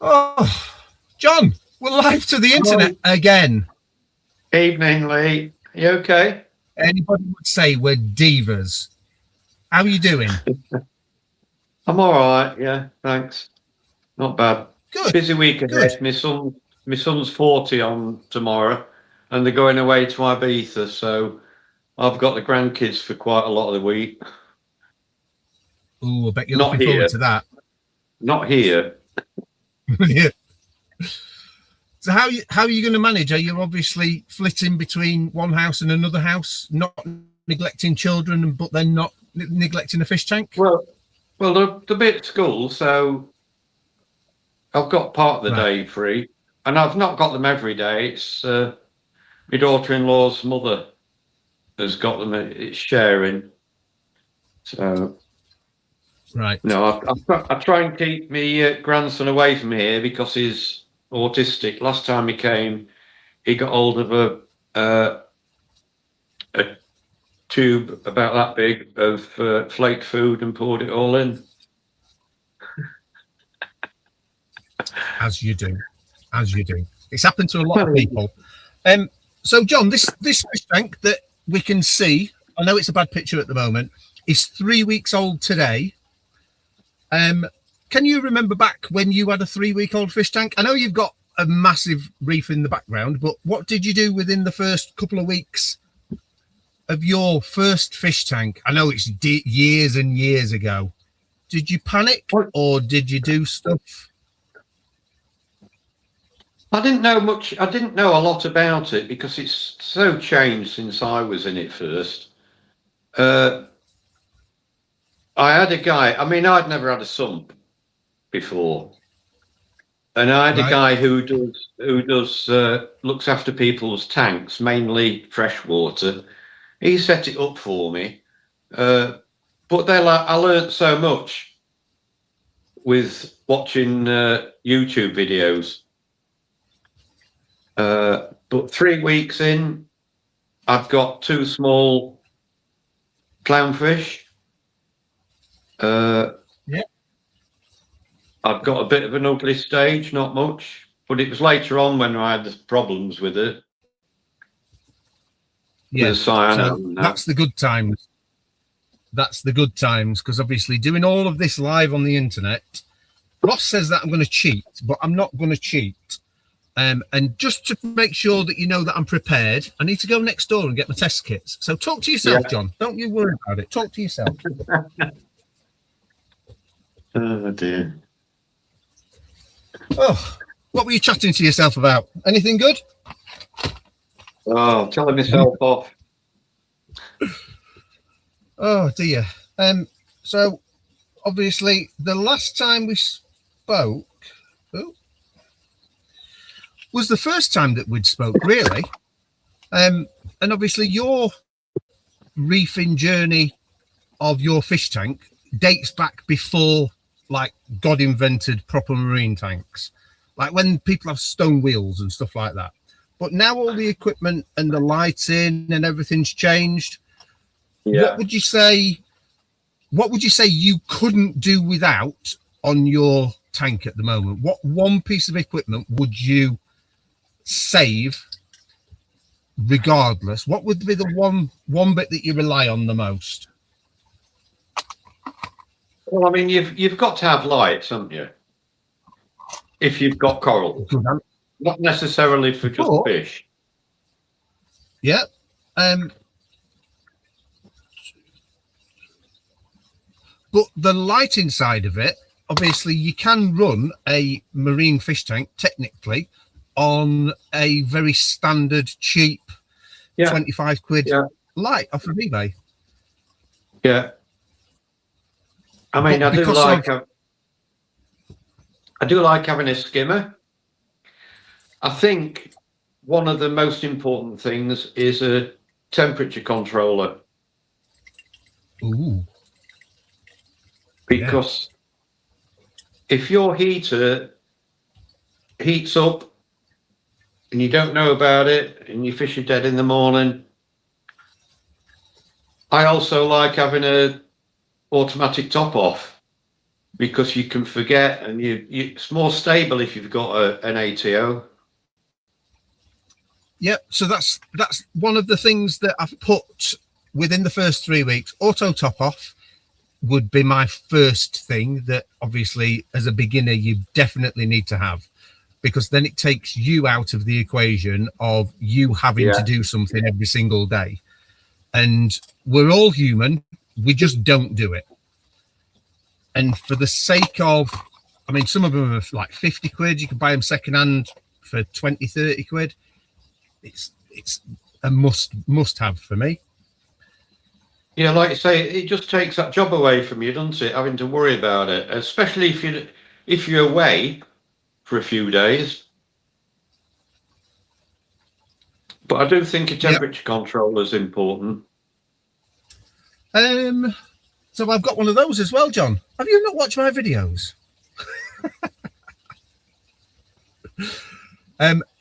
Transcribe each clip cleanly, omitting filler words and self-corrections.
Oh, John, we're live to the internet again. Evening, Lee. You okay? Anybody would say we're divas. How are you doing? I'm all right. Yeah, thanks. Not bad. Good. Busy week ahead. My son's 40 on tomorrow, and they're going away to Ibiza. So I've got the grandkids for quite a lot of the week. Ooh, I bet you're looking forward to that. Not here. Yeah. So how are you going to manage? Are you obviously flitting between one house and another house, not neglecting children, but then not neglecting a fish tank? Well, they're bit at school, so I've got part of the day free, and I've not got them every day. It's my daughter-in-law's mother has got them. It's sharing. So. Right. No, I try and keep my grandson away from here because he's autistic. Last time he came, he got hold of a tube about that big of flake food and poured it all in. As you do. It's happened to a lot of people. So, John, this fish tank that we can see, I know it's a bad picture at the moment, is 3 weeks old today. Can you remember back when you had a 3-week-old fish tank? I know you've got a massive reef in the background, but what did you do within the first couple of weeks of your first fish tank? I know it's years and years ago. Did you panic or did you do stuff? I didn't know much. I didn't know a lot about it because it's so changed since I was in it first. I had a guy, I'd never had a sump before. And I had a guy who does looks after people's tanks, mainly freshwater. He set it up for me. But then I learned so much with watching YouTube videos. But 3 weeks in, I've got 2 small clownfish. I've got a bit of an ugly stage, not much, but it was later on when I had the problems with it. Yeah, so that's the good times. That's the good times, because obviously doing all of this live on the internet, Ross says that I'm going to cheat, but I'm not going to cheat. And just to make sure that you know that I'm prepared, I need to go next door and get my test kits. So talk to yourself, John. Don't you worry about it. Talk to yourself. Oh, dear. Oh, what were you chatting to yourself about? Anything good? Oh, telling myself off. Oh, dear. So, obviously, the last time we spoke was the first time that we'd spoke, really. And obviously, your reefing journey of your fish tank dates back before, like, God invented proper marine tanks, like when people have stone wheels and stuff like that. But now all the equipment and the lighting and everything's changed. Yeah. What would you say you couldn't do without on your tank at the moment? What one piece of equipment would you save regardless? What would be the one bit that you rely on the most? Well, you've got to have lights, haven't you? If you've got coral, not necessarily for just fish. Yeah. But the lighting side of it, obviously, you can run a marine fish tank technically on a very standard, cheap, 25 quid light off of eBay. Yeah. I do like having a skimmer. I think one of the most important things is a temperature controller. Ooh. Because if your heater heats up and you don't know about it and your fish are dead in the morning. I also like having a automatic top off because you can forget, and it's more stable if you've got an ATO. Yep. So that's one of the things that I've put within the first 3 weeks. Auto top off would be my first thing that obviously as a beginner you definitely need to have, because then it takes you out of the equation of you having to do something every single day. And we're all human, we just don't do it. And for the sake of, I mean, some of them are like 50 quid, you can buy them secondhand for 20, 30 quid. It's a must have for me. Yeah, like you say, it just takes that job away from you, doesn't it? Having to worry about it, especially if you're away for a few days. But I do think a temperature control is important. So I've got one of those as well, John. Have you not watched my videos?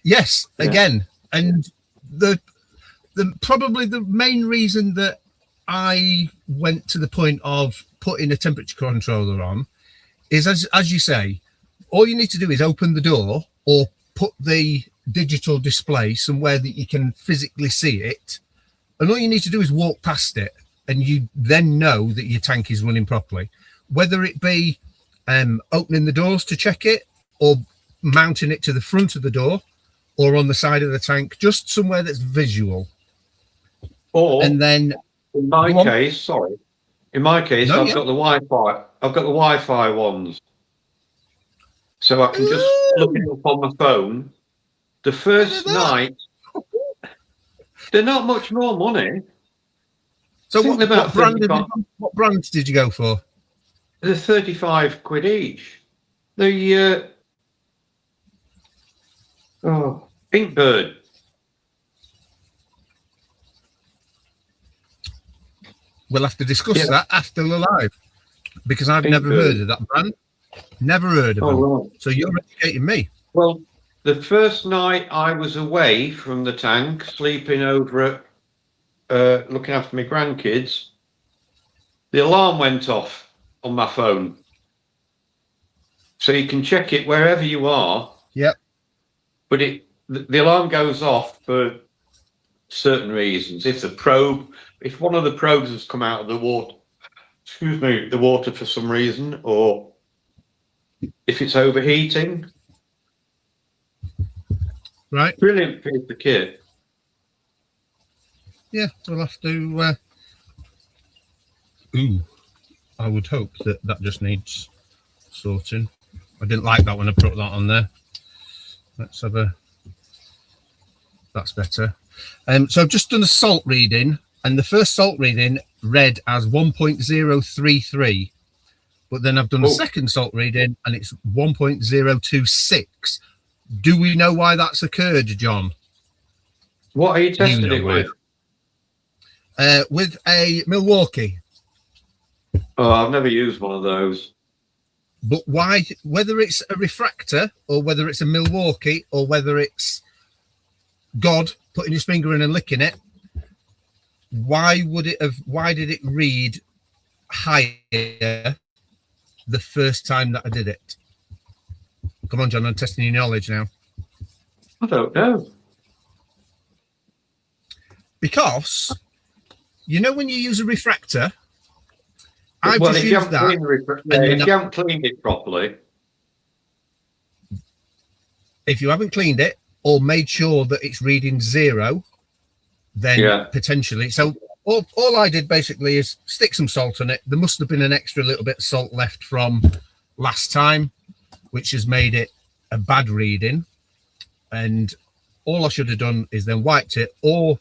Yes, again, and the probably the main reason that I went to the point of putting a temperature controller on is, as you say, all you need to do is open the door or put the digital display somewhere that you can physically see it, and all you need to do is walk past it, and you then know that your tank is running properly. Whether it be opening the doors to check it, or mounting it to the front of the door, or on the side of the tank, just somewhere that's visual. Or, and then in my case, I've got the Wi-Fi. I've got the Wi-Fi ones, so I can just look it up on my phone. The first night, they're not much more money. So what brand did you go for? They're 35 quid each. The Inkbird. We'll have to discuss that after the live, because I've never heard of that brand. Never heard of them. Right. So you're educating me. Well, the first night I was away from the tank, sleeping over at looking after my grandkids, the alarm went off on my phone. So you can check it wherever you are. Yep. But the alarm goes off for certain reasons. If one of the probes has come out of the water for some reason, or if it's overheating. Right. Brilliant piece of kit. Yeah, we'll have to. I would hope that just needs sorting. I didn't like that when I put that on there. Let's have a. That's better. So I've just done a salt reading, and the first salt reading read as 1.033, but then I've done a second salt reading and it's 1.026. Do we know why that's occurred, John? What are you testing it with? With a Milwaukee. Oh, I've never used one of those. But why, whether it's a refractor or whether it's a Milwaukee or whether it's God putting his finger in and licking it, why did it read higher the first time that I did it? Come on, John, I'm testing your knowledge now. I don't know. Because, you know, when you use a refractor, I've well, just if you used that. if you haven't cleaned it properly. If you haven't cleaned it or made sure that it's reading 0, then potentially. So all I did basically is stick some salt on it. There must have been an extra little bit of salt left from last time, which has made it a bad reading. And all I should have done is then wiped it or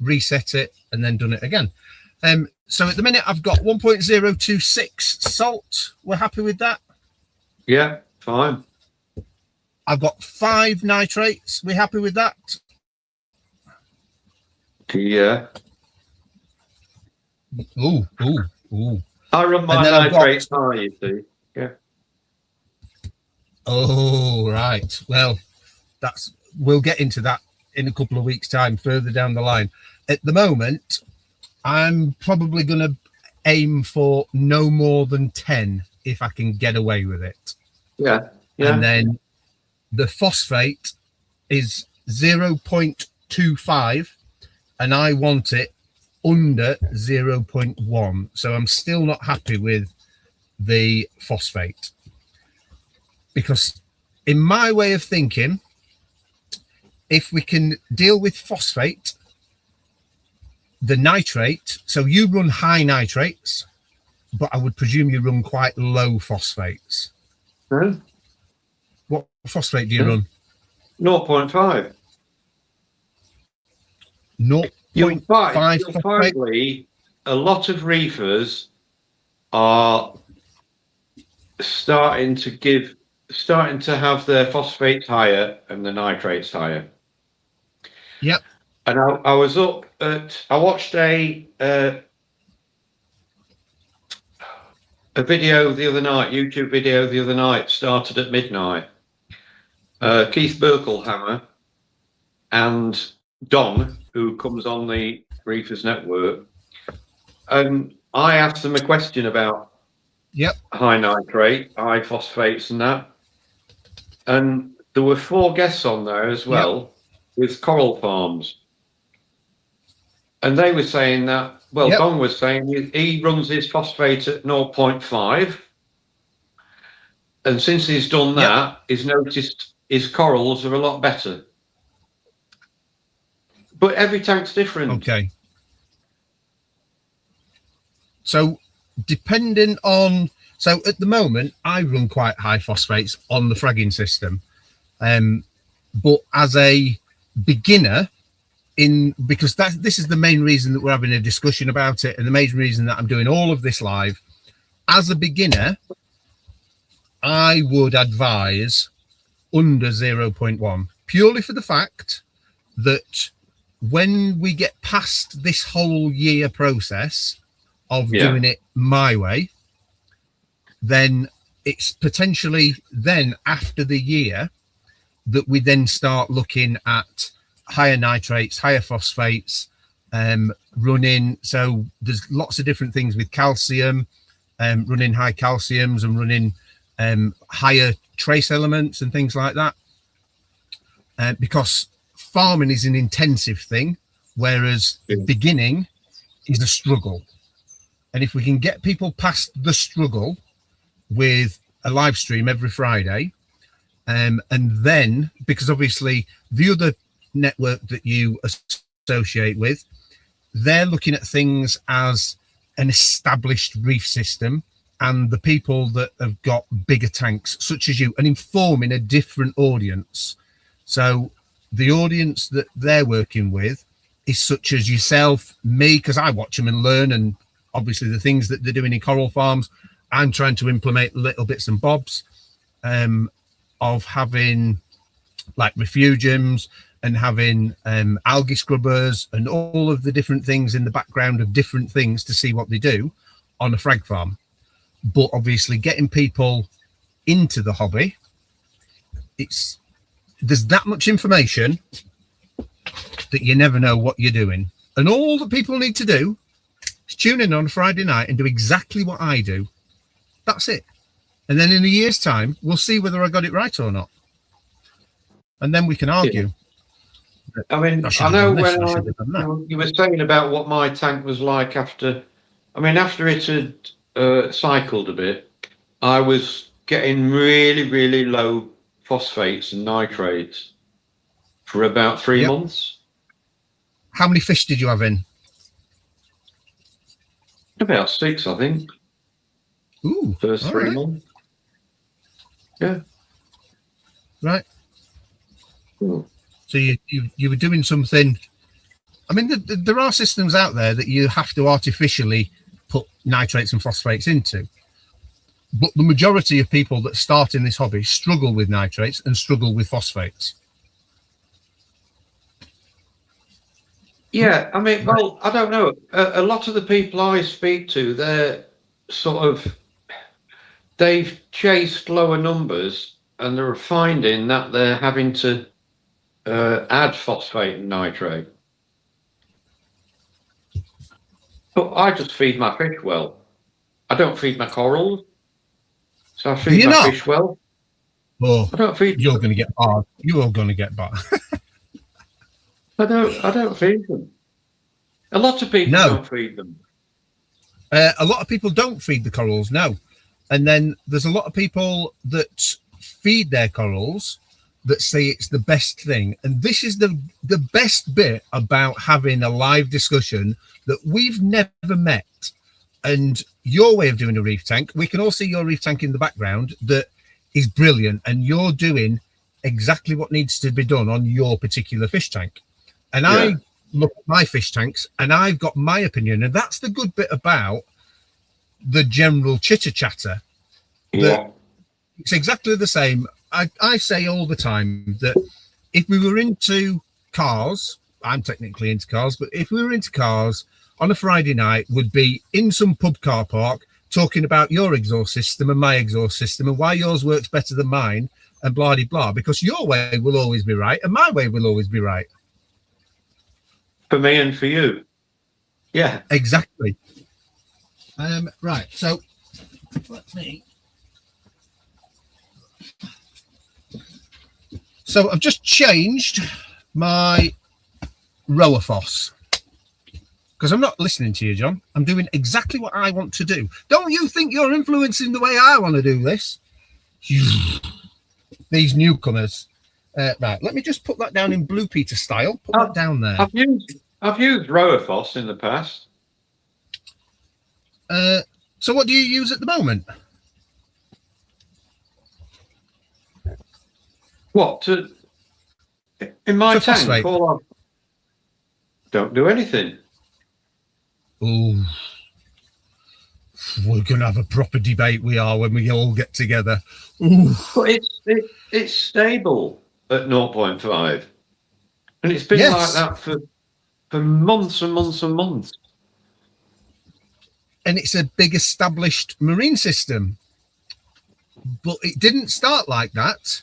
reset it and then done it again. So at the minute I've got 1.026 salt. We're happy with that? Yeah, fine. I've got 5 nitrates. We're happy with that? Yeah. Ooh. I run my nitrates high, you see. Yeah. Oh, right. Well, we'll get into that in a couple of weeks' time, further down the line. At the moment, I'm probably going to aim for no more than 10 if I can get away with it. Yeah. And then the phosphate is 0.25, and I want it under 0.1. So I'm still not happy with the phosphate, because in my way of thinking, if we can deal with phosphate, the nitrate, so you run high nitrates, but I would presume you run quite low phosphates. Huh? What phosphate do you run? 0.5. 0.5 You'll phosphate. find, Lee, a lot of reefers are starting to have their phosphates higher and the nitrates higher. Yep. And I watched a video the other night, YouTube video the other night, started at midnight. Keith Berkelhammer and Don, who comes on the Reefers Network, and I asked them a question about high nitrate, high phosphates and that. And there were 4 guests on there as well with coral farms. And they were saying that, well, Don was saying he runs his phosphate at 0.5. And since he's done that, he's noticed his corals are a lot better. But every tank's different. Okay. So depending on, so at the moment, I run quite high phosphates on the fragging system. But as a beginner, because this is the main reason that we're having a discussion about it, and the main reason that I'm doing all of this live, as a beginner, I would advise under 0.1, purely for the fact that when we get past this whole year process of doing it my way, then it's potentially then after the year that we then start looking at higher nitrates, higher phosphates, running. So there's lots of different things with calcium, running high calciums and running higher trace elements and things like that. Because farming is an intensive thing, whereas beginning is a struggle. And if we can get people past the struggle with a live stream every Friday, and then, because obviously the other network that you associate with, they're looking at things as an established reef system, and the people that have got bigger tanks such as you, and informing a different audience. So the audience that they're working with is such as yourself, me, because I watch them and learn, and obviously the things that they're doing in coral farms, I'm trying to implement little bits and bobs of having like refugiums and having algae scrubbers and all of the different things in the background of different things to see what they do on a frag farm. But obviously getting people into the hobby, there's that much information that you never know what you're doing. And all that people need to do is tune in on a Friday night and do exactly what I do. That's it. And then in a year's time, we'll see whether I got it right or not. And then we can argue. Yeah. I mean, I know when you were saying about what my tank was like after it had cycled a bit, I was getting really, really low phosphates and nitrates for about 3 months. How many fish did you have in? About 6, I think. Ooh, first 3 months. Yeah. Right. Cool. So you were doing something. I mean, there are systems out there that you have to artificially put nitrates and phosphates into. But the majority of people that start in this hobby struggle with nitrates and struggle with phosphates. Yeah, I mean, well, I don't know. A lot of the people I speak to, they've chased lower numbers and they're finding that they're having to add phosphate and nitrate. But I just feed my fish well. I don't feed my corals. So I feed you my not? fish well. Oh, I don't feed. you're going to get barred. You are going to get barred. I don't feed them. A lot of people No. don't feed them. A lot of people don't feed the corals, no. And then there's a lot of people that feed their corals that say it's the best thing. And this is the best bit about having a live discussion that we've never met. And your way of doing a reef tank, we can all see your reef tank in the background, that is brilliant. And you're doing exactly what needs to be done on your particular fish tank. And I look at my fish tanks and I've got my opinion. And that's the good bit about the general chitter chatter. Yeah. It's exactly the same. I say all the time that if we were into cars, I'm technically into cars, but if we were into cars on a Friday night, would be in some pub car park talking about your exhaust system and my exhaust system and why yours works better than mine and blah, blah, blah, because your way will always be right and my way will always be right. For me and for you. Yeah. Exactly. Right. So let me. So I've just changed my Rowaphos because I'm not listening to you, John. I'm doing exactly what I want to do. Don't you think you're influencing the way I want to do this? These newcomers. Right, let me just put that down in Blue Peter style. Put that down there. I've used Rowaphos in the past. So what do you use at the moment? What in my For tank? phosphate? Don't do anything. Oh, we're gonna have a proper debate. We are when we all get together. Ooh. But it's stable at 0.5, and it's been like that for months and months and months. And it's a big established marine system, but it didn't start like that.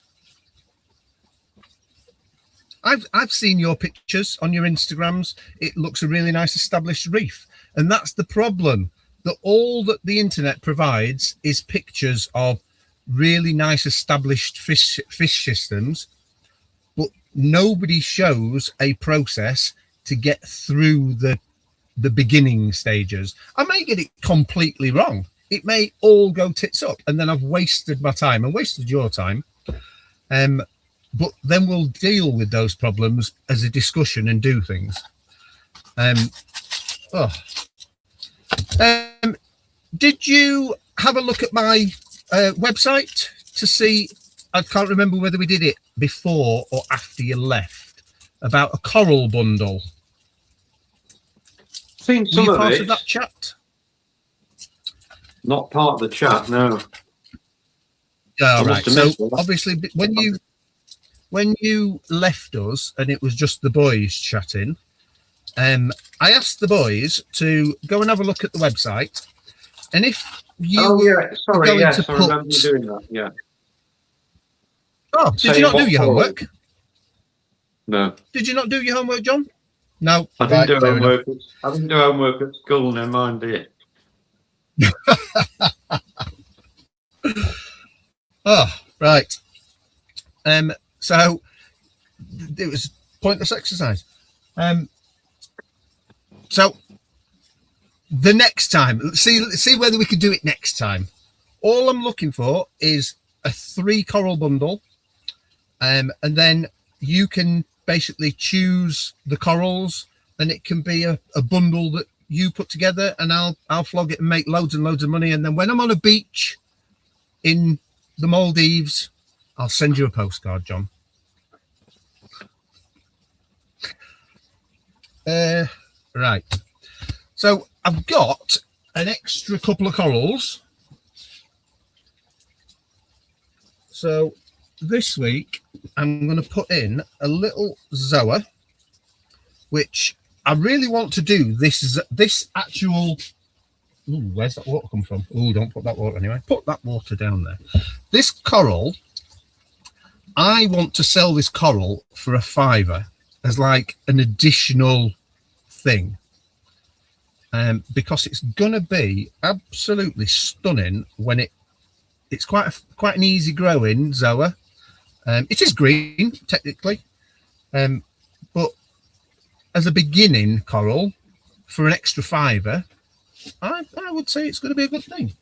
I've seen your pictures on your Instagrams. It looks a really nice established reef. And that's the problem, that all that the internet provides is pictures of really nice established fish systems, but nobody shows a process to get through the beginning stages. I may get it completely wrong. It may all go tits up and then I've wasted my time and wasted your time. But then we'll deal with those problems as a discussion and do things. Did you have a look at my website to see? I can't remember whether we did it before or after you left, about a coral bundle. Seen some Were you of part it. of that chat? Not part of the chat, no. Yeah, right. So missed that. obviously, when you left us and it was just the boys chatting, I asked the boys to go and have a look at the website, and if you sorry, yes, to I remember you doing that. Yeah. Oh, did you not do your homework? No, Did you not do your homework, John? No, I didn't do fair homework. I didn't do homework at school. Never mind, did you? Oh, right. So it was pointless exercise. So the next time, see whether we could do it next time. All I'm looking for is a 3 coral bundle, and then you can basically choose the corals, and it can be a bundle that you put together, and I'll flog it and make loads and loads of money. And then when I'm on a beach in the Maldives, I'll send you a postcard, John. Right. So I've got an extra couple of corals. So this week I'm going to put in a little Zoa, which I really want to do this actual. Ooh, where's that water come from? Oh, don't put that water anyway. Put that water down there. This coral, I want to sell this coral for £5 as like an additional thing, because it's gonna be absolutely stunning when it it's quite an easy growing zoa. It is green technically, but as a beginning coral for an extra fiver, I would say it's going to be a good thing.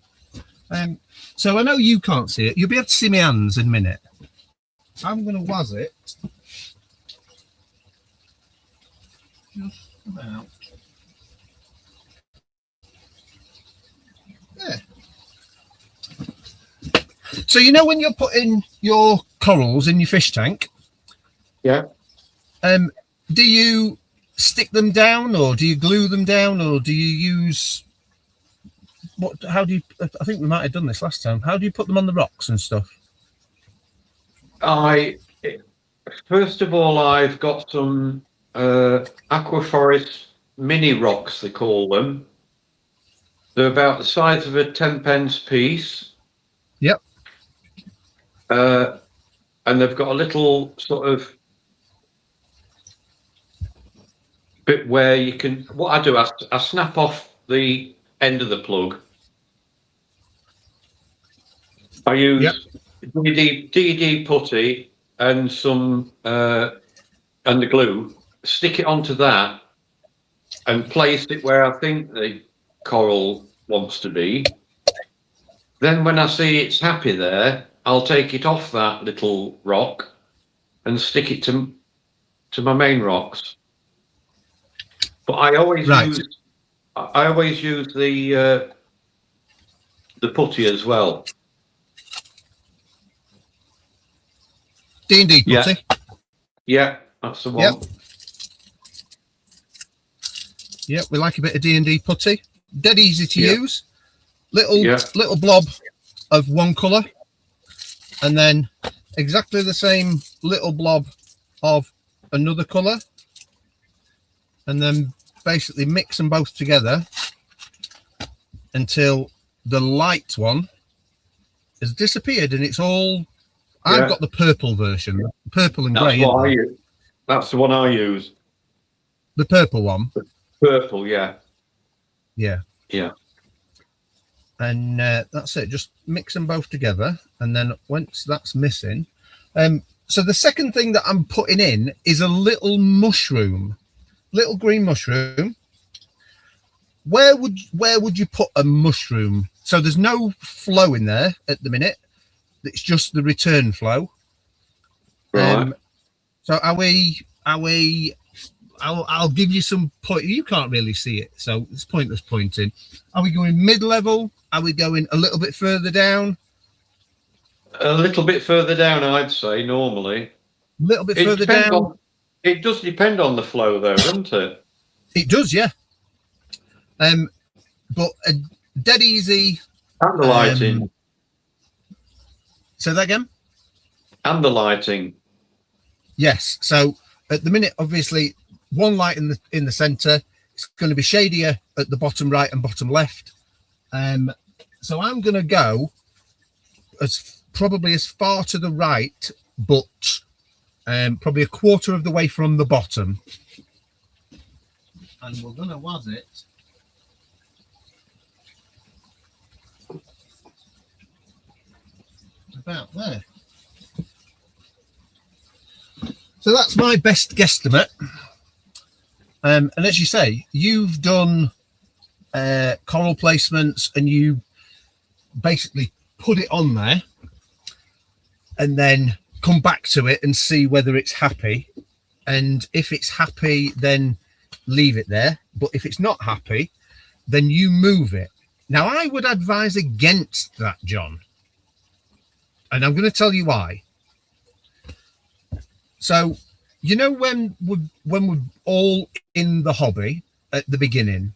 So I know you can't see it. You'll be able to see my hands in a minute. I'm going to was it just about there. So you know when you're putting your corals in your fish tank, Yeah. do you stick them down, or do you glue them down, or do you use what? How do you? I think we might have done this last time. How do you put them on the rocks and stuff? First of all, I've got some Aquaforest mini rocks, they call them. They're about the size of a 10p piece. Yep. And they've got a little sort of bit where you can, what I do, I snap off the end of the plug. I use DD putty and some and the glue, stick it onto that and place it where I think the coral wants to be. Then when I see it's happy there, I'll take it off that little rock and stick it to my main rocks. But I always use the putty as well. D&D putty. Yeah, that's the one. Yep. Yep, we like a bit of D&D putty. Dead easy to use. Little blob of one colour, and then exactly the same little blob of another colour, and then basically mix them both together until the light one has disappeared and it's all. I've got the purple version, purple and grey. That's the one I use. The purple one. Purple, yeah. And that's it. Just mix them both together, and then once that's missing, so the second thing that I'm putting in is a little mushroom, little green mushroom. Where would you put a mushroom? So there's no flow in there at the minute. It's just the return flow. Right. So I'll give you some point. You can't really see it, so it's pointless pointing. Are we going mid-level? Are we going a little bit further down? A little bit further down, I'd say, normally. A little bit further down. It does depend on the flow, though, doesn't it? It does, yeah. But a dead easy. And the lighting. Say that again. And the lighting. Yes. So at the minute, obviously, one light in the center. It's going to be shadier at the bottom right and bottom left. So I'm going to go probably as far to the right, but probably a quarter of the way from the bottom. And we're going to was it. About there. So that's my best guesstimate. And as you say, you've done coral placements and you basically put it on there and then come back to it and see whether it's happy. And if it's happy, then leave it there. But if it's not happy, then you move it. Now, I would advise against that, John. And I'm going to tell you why. So, you know, when we're all in the hobby at the beginning,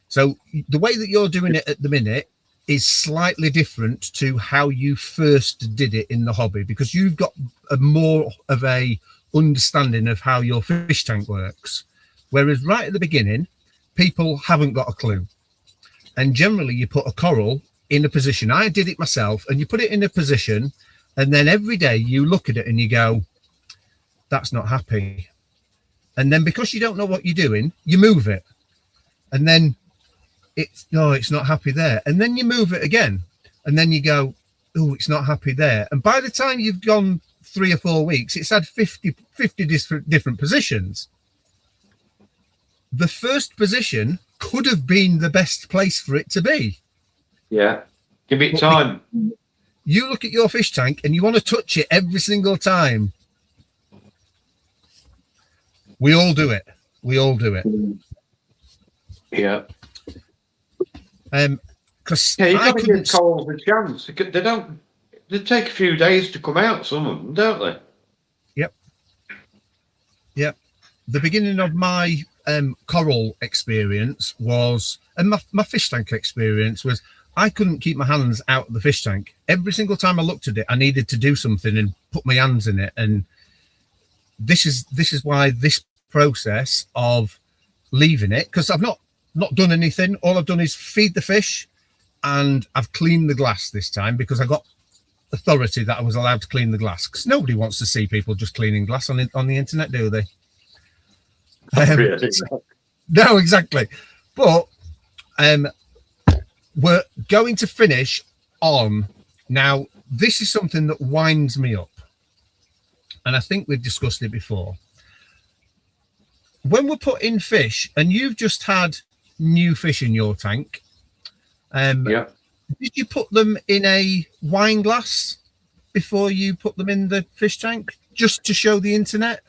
so the way that you're doing it at the minute is slightly different to how you first did it in the hobby, because you've got a more of a understanding of how your fish tank works. Whereas right at the beginning, people haven't got a clue. And generally you put a coral in a position. I did it myself, and you put it in a position, and then every day you look at it and you go, that's not happy. And then because you don't know what you're doing, you move it. And then it's not happy there. And then you move it again. And then you go, oh, it's not happy there. And by the time you've gone 3 or 4 weeks, it's had 50 different positions. The first position could have been the best place for it to be. Yeah. Give it But time. You look at your fish tank and you want to touch it every single time. We all do it. We all do it. Yeah. Because Yeah, you I got to give couldn't. corals a chance. They don't. They take a few days to come out. Some of them, don't they? Yep. The beginning of my coral experience was, and my fish tank experience was, I couldn't keep my hands out of the fish tank. Every single time I looked at it, I needed to do something and put my hands in it. And this is why this process of leaving it, because I've not done anything. All I've done is feed the fish, and I've cleaned the glass this time because I got authority that I was allowed to clean the glass. Because nobody wants to see people just cleaning glass on the internet, do they? Really? No, exactly. But we're going to finish on now. This is something that winds me up, and I think we've discussed it before. When we're putting fish, and you've just had new fish in your tank, Yeah. did you put them in a wine glass before you put them in the fish tank just to show the internet,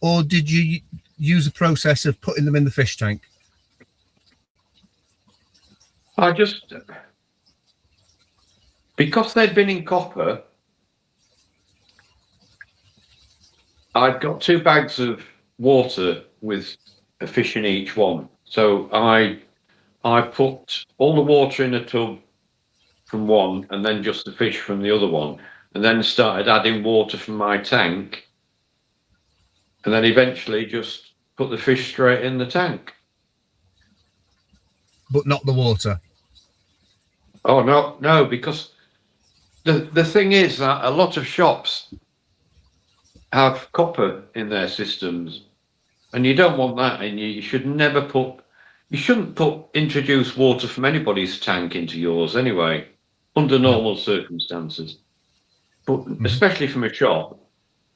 or did you use a process of putting them in the fish tank? I just, because they'd been in copper, I'd got 2 bags of water with a fish in each one. So I put all the water in a tub from one, and then just the fish from the other one, and then started adding water from my tank, and then eventually just put the fish straight in the tank. But not the water. Oh no, because the thing is that a lot of shops have copper in their systems, and you don't want that, and you shouldn't introduce water from anybody's tank into yours anyway, under normal circumstances. But especially from a shop.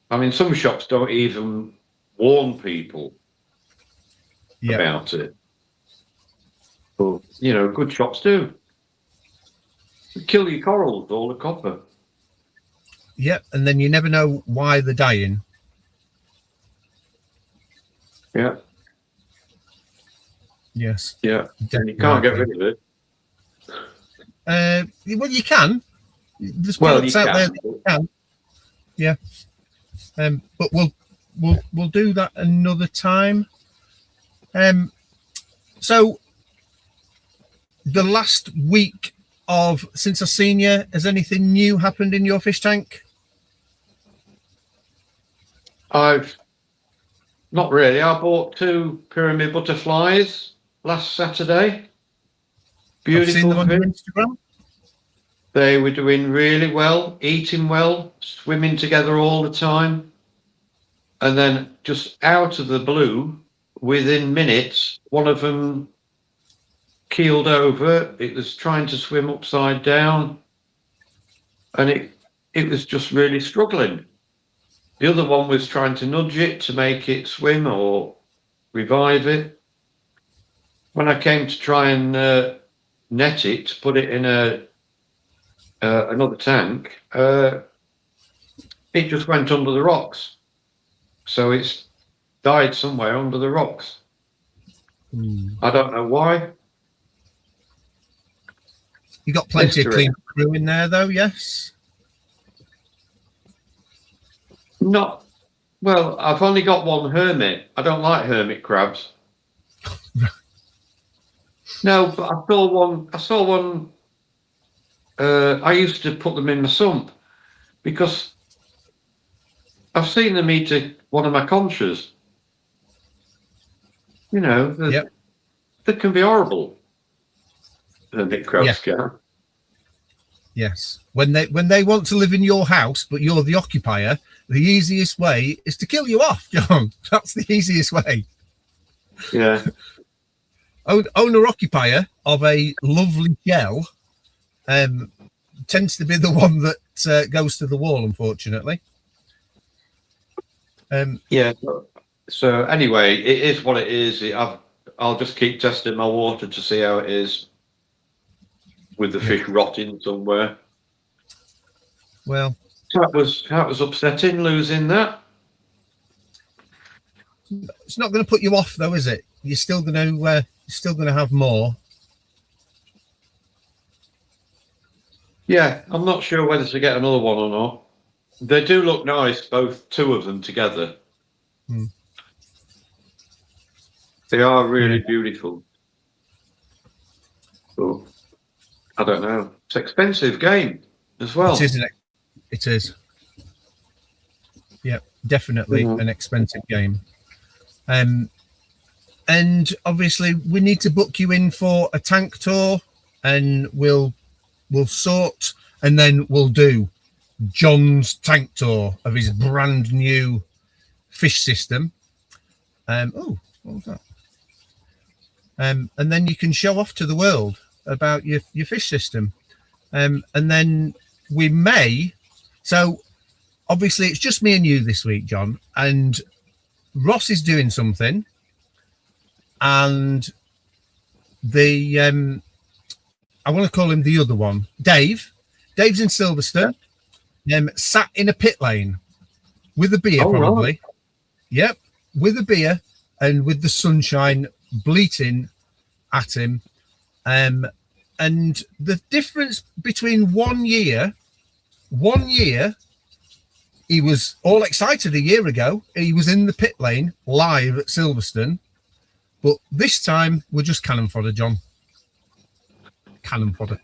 I mean, some shops don't even warn people about it. But, good shops do. Kill your corals with all the copper. Yep, and then you never know why they're dying. Yeah. Yes. Yeah. And you can't get rid of it. Well, you can. There's Well, products out there that you can. Yeah. But we'll do that another time. So the last week since I've seen you, has anything new happened in your fish tank? Not really. I bought 2 pyramid butterflies last Saturday. Beautiful. I've seen them on your Instagram. They were doing really well, eating well, swimming together all the time. And then just out of the blue, within minutes, one of them keeled over. It was trying to swim upside down, and it was just really struggling. The other one was trying to nudge it to make it swim or revive it. When I came to try and net it, to put it in another tank, it just went under the rocks. So it's died somewhere under the rocks. I don't know why. You got plenty of clean crew in there, though, yes? Not well. I've only got one hermit. I don't like hermit crabs. No, but I saw one. I used to put them in my sump because I've seen them eat one of my conchas. They can be horrible. Hermit crabs can. Yes. When they want to live in your house, but you're the occupier, the easiest way is to kill you off, John. That's the easiest way. Yeah. Owner occupier of a lovely shell, tends to be the one that goes to the wall, unfortunately. Yeah. So anyway, it is what it is. I'll just keep testing my water to see how it is with the fish rotting somewhere. Well, That was upsetting losing that. it's not going to put you off, though, is it? You're still going to have more. Yeah, I'm not sure whether to get another one or not. They do look nice, both two of them together. They are really beautiful. But I don't know. It's an expensive game as well. It is, isn't it? It is. Yeah, definitely an expensive game. And obviously we need to book you in for a tank tour, and we'll sort, and then we'll do John's tank tour of his brand new fish system. Oh, what was that? And then you can show off to the world about your fish system. And then we may, so obviously it's just me and you this week, John, and Ross is doing something, and the I want to call him the other one, Dave's in Silverstone, sat in a pit lane with a beer, probably. Right. Yep, with a beer and with the sunshine bleating at him. And the difference between 1 year, he was all excited a year ago. He was in the pit lane live at Silverstone. But this time, we're just cannon fodder, John. Cannon fodder.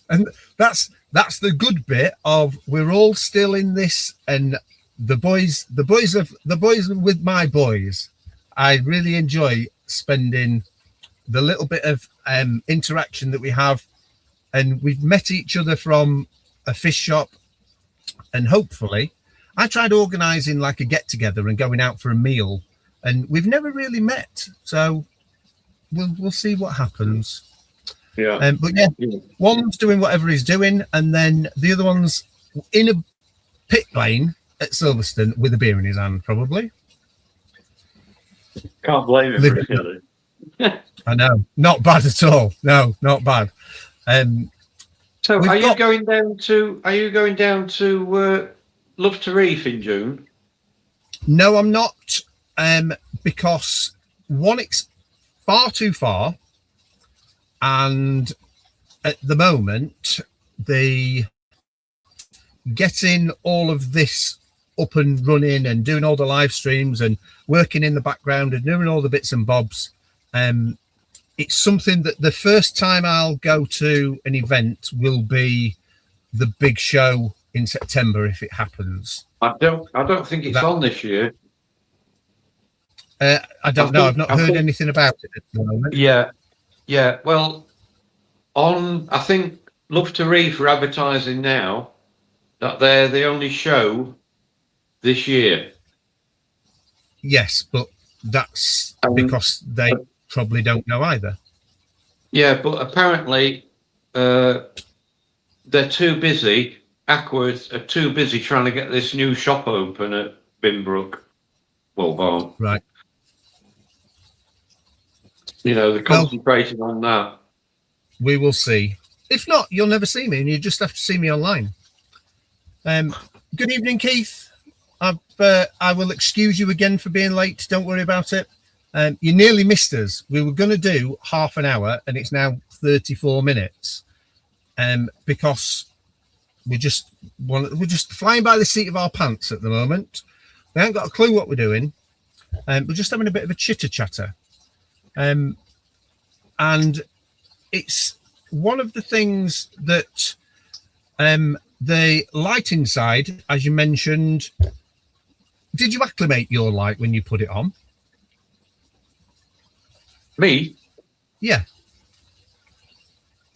And that's the good bit of we're all still in this, and the boys with my boys. I really enjoy spending the little bit of interaction that we have, and we've met each other from a fish shop, and hopefully I tried organising like a get together and going out for a meal, and we've never really met, so we'll see what happens. Yeah. But yeah, one's doing whatever he's doing, and then the other one's in a pit lane at Silverstone with a beer in his hand, probably. Can't blame him, really. I know, not bad at all. No, not bad. So, are you going down to Love to Reef in June? No, I'm not. Because one, it's far too far, and at the moment, getting all of this up and running and doing all the live streams and working in the background and doing all the bits and bobs. It's something that the first time I'll go to an event will be the big show in September, if it happens. I don't think it's on this year. I don't know. I've not heard anything about it at the moment. Yeah. Well, I think Love to Reef are advertising now that they're the only show this year. Yes, but that's because they probably don't know either. Yeah, but apparently they're too busy. Aquas are too busy trying to get this new shop open at Binbrook. Well, right. They're concentrating on that. We will see. If not, you'll never see me, and you just have to see me online. Good evening, Keith. I will excuse you again for being late. Don't worry about it. You nearly missed us. We were going to do half an hour, and it's now 34 minutes. Because we're just flying by the seat of our pants at the moment. We haven't got a clue what we're doing. We're just having a bit of a chitter chatter. And it's one of the things that the lighting side, as you mentioned, did you acclimate your light when you put it on? Me? Yeah.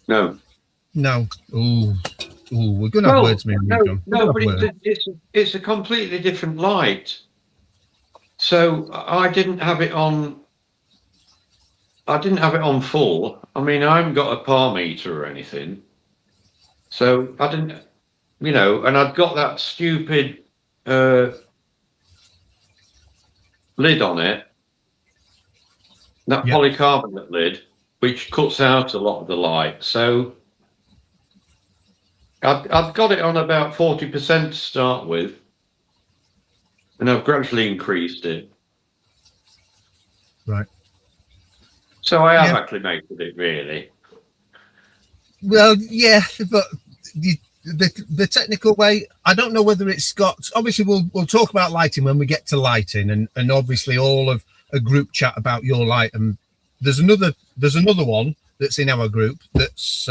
No. Ooh, we're going to have words, maybe. No, but it's a completely different light. So I didn't have it on. I didn't have it on full. I mean, I haven't got a par meter or anything. So I didn't, and I'd got that stupid lid on it, that Yeah. polycarbonate lid, which cuts out a lot of the light. So I've got it on about 40% to start with, and I've gradually increased it. Right. So I have Yeah. acclimated it, really. Well, yeah, but the technical way, I don't know whether it's got. Obviously, we'll talk about lighting when we get to lighting, and obviously all of a group chat about your light. And there's another one that's in our group that's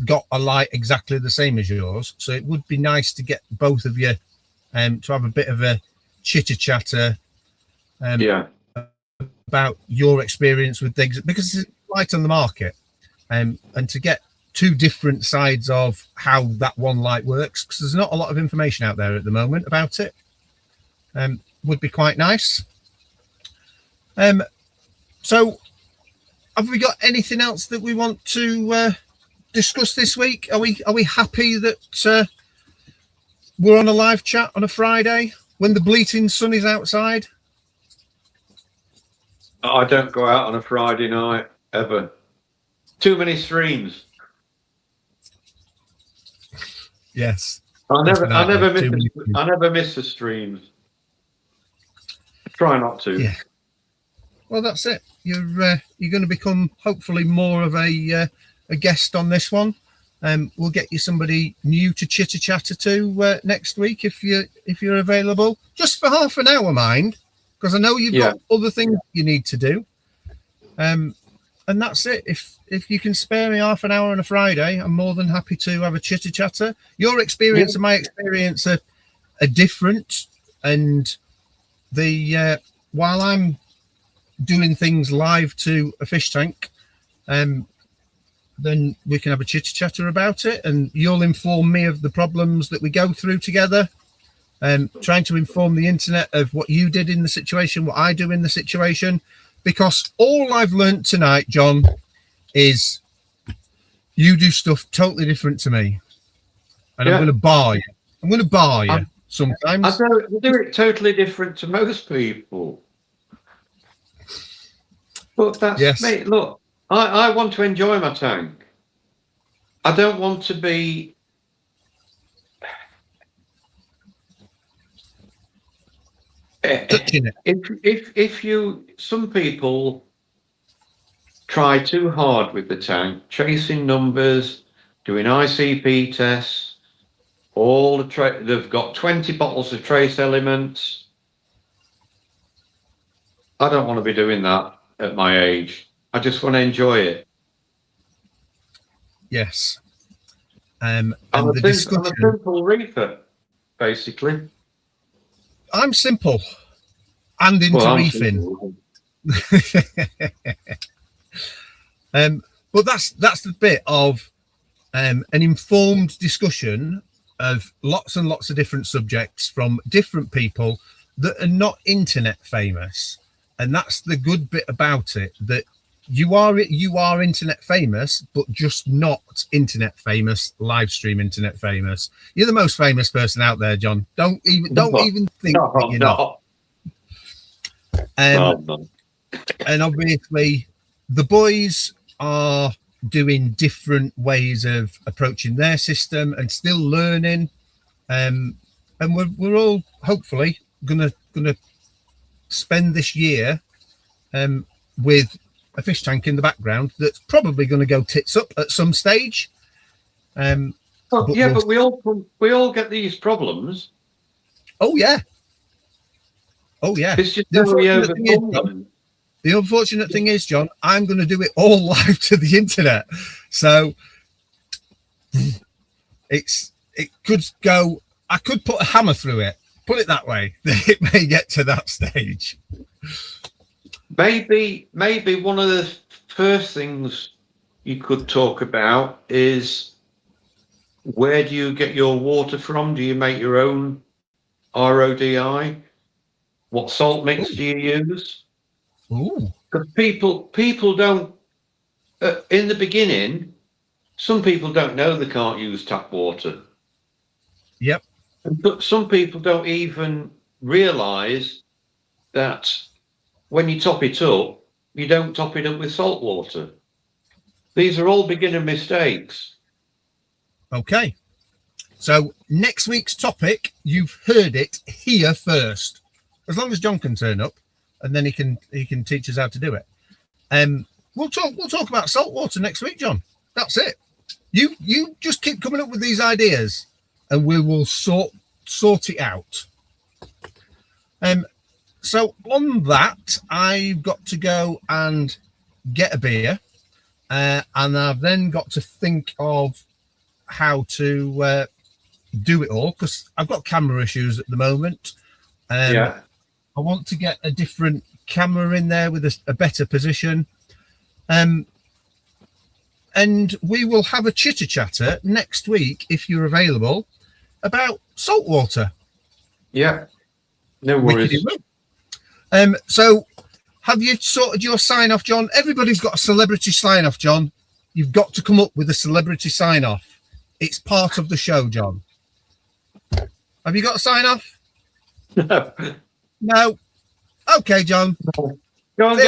got a light exactly the same as yours. So it would be nice to get both of you to have a bit of a chitter chatter about your experience with things, because it's light on the market, and to get two different sides of how that one light works, because there's not a lot of information out there at the moment about it. Would be quite nice. So have we got anything else that we want to discuss this week? Are we happy that we're on a live chat on a Friday when the bleating sun is outside? I don't go out on a Friday night ever. Too many streams. Yes. I never miss the streams. Try not to. Yeah. Well, that's it. You're going to become hopefully more of a guest on this one. We'll get you somebody new to chitter chatter to next week if you're available, just for half an hour, mind, because I know you've got other things you need to do. And that's it. If you can spare me half an hour on a Friday, I'm more than happy to have a chitter chatter. Your experience and my experience are different, and while I'm doing things live to a fish tank, then we can have a chitter chatter about it, and you'll inform me of the problems that we go through together, trying to inform the internet of what you did in the situation, what I do in the situation, because all I've learned tonight, John, is you do stuff totally different to me, and I'm going to bar you. I'm going to bar you sometimes. I do it totally different to most people. But that's me. Look, I want to enjoy my tank. I don't want to be touching it. Some people try too hard with the tank, chasing numbers, doing ICP tests, they've got 20 bottles of trace elements. I don't want to be doing that at my age. I just want to enjoy it. Yes. I'm a simple reefer, basically. I'm simple and into reefing. But that's the bit of an informed discussion of lots and lots of different subjects from different people that are not internet famous. And that's the good bit about it, that you are internet famous, but just not internet famous, live stream internet famous. You're the most famous person out there, John. Don't even think that you're not. And obviously the boys are doing different ways of approaching their system and still learning. And we're all hopefully gonna spend this year with a fish tank in the background that's probably going to go tits up at some stage. But we all get these problems. Oh yeah. It's just the unfortunate thing is, John, I'm going to do it all live to the internet, so it could go. I could put a hammer through it. Put it that way. It may get to that stage. Maybe one of the first things you could talk about is, where do you get your water from? Do you make your own RODI? What salt mix do you use? Because people don't, in the beginning, some people don't know they can't use tap water. Yep. But some people don't even realise that when you top it up, you don't top it up with salt water. These are all beginner mistakes. Okay. So next week's topic, you've heard it here first. As long as John can turn up, and then he can teach us how to do it. We'll talk about salt water next week, John. That's it. You just keep coming up with these ideas, and we will sort it out. So on that, I've got to go and get a beer, and I've then got to think of how to do it all, because I've got camera issues at the moment. Yeah. I want to get a different camera in there with a better position. And we will have a chitter chatter next week, if you're available, about saltwater. Yeah. No worries. So have you sorted your sign off, John? Everybody's got a celebrity sign off, John. You've got to come up with a celebrity sign off. It's part of the show, John. Have you got a sign off? No. No. Okay, John. Go and get